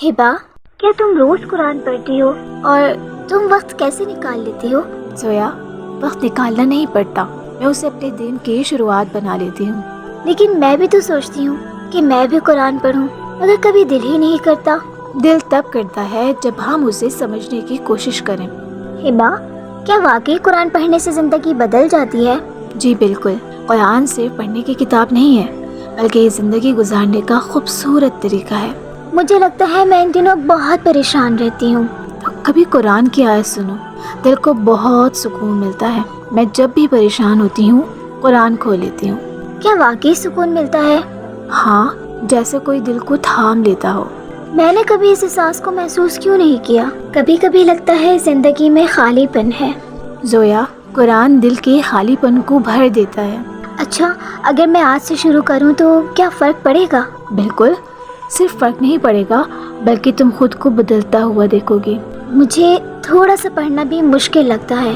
ہبا، کیا تم روز قرآن پڑھتی ہو؟ اور تم وقت کیسے نکال لیتی ہو؟ زویا، وقت نکالنا نہیں پڑتا، میں اسے اپنے دن کی شروعات بنا لیتی ہوں۔ لیکن میں بھی تو سوچتی ہوں کہ میں بھی قرآن پڑھوں، مگر کبھی دل ہی نہیں کرتا۔ دل تب کرتا ہے جب ہم اسے سمجھنے کی کوشش کریں۔ ہبا، کیا واقعی قرآن پڑھنے سے زندگی بدل جاتی ہے؟ جی بالکل، قرآن صرف پڑھنے کی کتاب نہیں ہے، بلکہ یہ زندگی گزارنے کا خوبصورت طریقہ ہے۔ مجھے لگتا ہے میں ان دنوں بہت پریشان رہتی ہوں۔ تو کبھی قرآن کی آیت سنو، دل کو بہت سکون ملتا ہے۔ میں جب بھی پریشان ہوتی ہوں قرآن کھول لیتی ہوں۔ کیا واقعی سکون ملتا ہے؟ ہاں، جیسے کوئی دل کو تھام لیتا ہو۔ میں نے کبھی اس احساس کو محسوس کیوں نہیں کیا؟ کبھی کبھی لگتا ہے زندگی میں خالی پن ہے۔ زویا، قرآن دل کے خالی پن کو بھر دیتا ہے۔ اچھا، اگر میں آج سے شروع کروں تو کیا فرق پڑے گا؟ بالکل، صرف فرق نہیں پڑے گا بلکہ تم خود کو بدلتا ہوا دیکھو گی۔ مجھے تھوڑا سا پڑھنا بھی مشکل لگتا ہے۔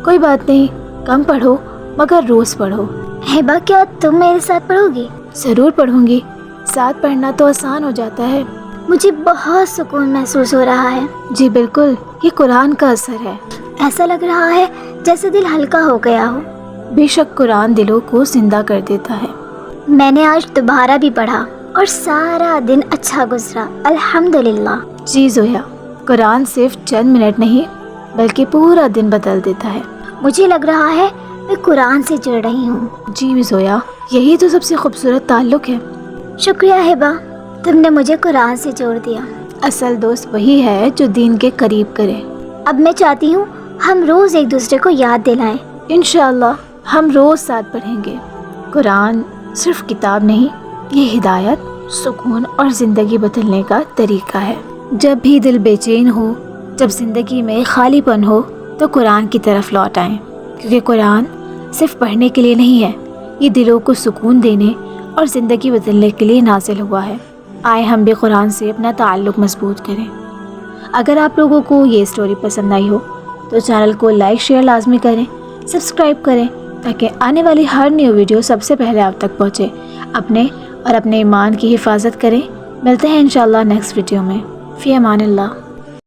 کوئی بات نہیں، کم پڑھو مگر روز پڑھو۔ ہبا، کیا تم میرے ساتھ پڑھو گی؟ ضرور پڑھوں گی، ساتھ پڑھنا تو آسان ہو جاتا ہے۔ مجھے بہت سکون محسوس ہو رہا ہے۔ جی بالکل، یہ قرآن کا اثر ہے۔ ایسا لگ رہا ہے جیسے دل ہلکا ہو گیا ہو۔ بے شک قرآن دلوں کو زندہ کر دیتا ہے۔ میں نے آج دوبارہ بھی پڑھا اور سارا دن اچھا گزرا، الحمدللہ۔ جی زویا، قرآن صرف چند منٹ نہیں بلکہ پورا دن بدل دیتا ہے۔ مجھے لگ رہا ہے میں قرآن سے جڑ رہی ہوں۔ جی زویا، یہی تو سب سے خوبصورت تعلق ہے۔ شکریہ ہبا، تم نے مجھے قرآن سے جوڑ دیا۔ اصل دوست وہی ہے جو دین کے قریب کرے۔ اب میں چاہتی ہوں ہم روز ایک دوسرے کو یاد دلائیں۔ انشاءاللہ ہم روز ساتھ پڑھیں گے۔ قرآن صرف کتاب نہیں، یہ ہدایت، سکون اور زندگی بدلنے کا طریقہ ہے۔ جب بھی دل بے چین ہو، جب زندگی میں خالی پن ہو، تو قرآن کی طرف لوٹ آئیں، کیونکہ قرآن صرف پڑھنے کے لیے نہیں ہے، یہ دلوں کو سکون دینے اور زندگی بدلنے کے لیے نازل ہوا ہے۔ آئے ہم بھی قرآن سے اپنا تعلق مضبوط کریں۔ اگر آپ لوگوں کو یہ اسٹوری پسند آئی ہو تو چینل کو لائک شیئر لازمی کریں، سبسکرائب کریں تاکہ آنے والی ہر نیو ویڈیو سب سے پہلے آپ تک پہنچے۔ اپنے اور اپنے ایمان کی حفاظت کریں۔ ملتے ہیں انشاءاللہ نیکسٹ ویڈیو میں۔ فی امان اللہ۔